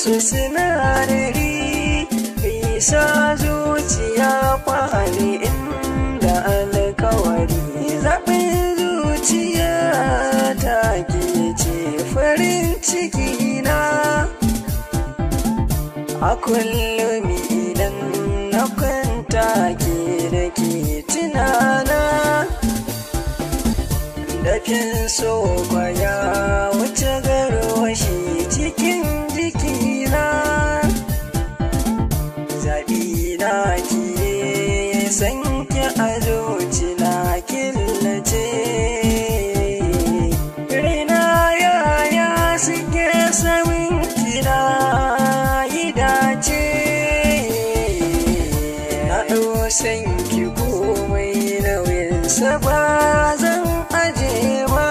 wasu sinadari bisa zuciya kwali inda alkawari zaɓin zuciya ta ke ce farin ciki na a kullum idan na kwanta ke da ke tunana dafin so kwaya wuce garwashi cikin jikina zaɓi na ki san ki a zuci na killace raina yaya suke samun kina yi dace na san ki komai nauyinsa ba zan aje ba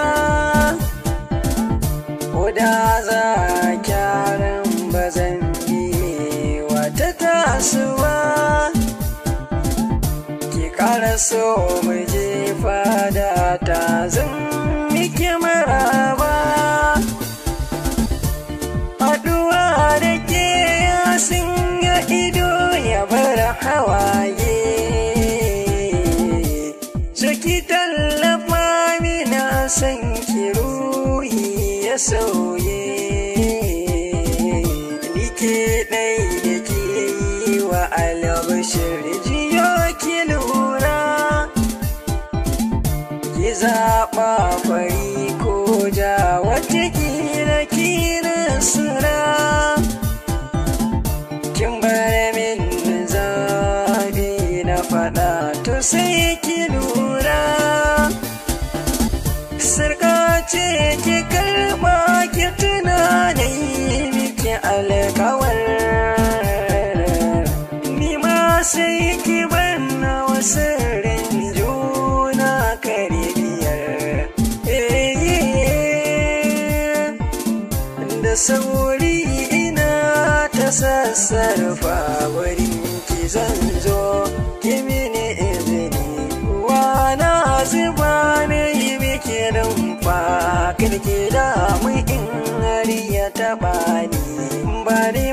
ko da za kyaran ba zan biye wata tasuwa ki ƙara so mu je fada ta zan miki maraba haɗuwa da ke sun ya ido ya bar hawaye ki tallafa mina san ki ruhi ya sauye ni ke ɗai da ke yi wa albashir jiyo ki lura ki zaɓa fari ko ja wata kira kira sura kin bar min zaɓi na faɗa to sai ki lura sarka ce ki karɓa ki tuna da yi miki alkawar ni ma sai ki banna wasu rin juna karibiyar da sauri ina ta sassarfa wurin ki zan zo ki mini izini wana zuba ne yi miki rumfa kirki da mu in hari ya taɓa ni bari